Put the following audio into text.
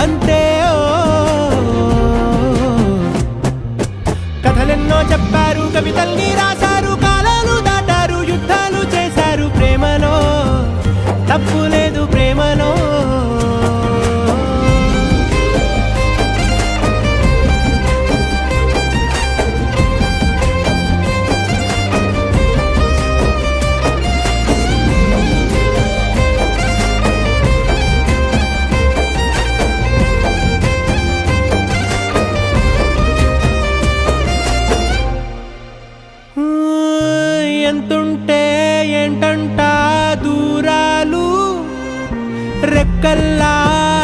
అంతే. కథలెన్నో చెప్పారు, కవితల్ని రాశారు, కాలాలు దాటారు, యుద్ధాలు చేశారు, ప్రేమలో తప్పు లేదు, ప్రేమలో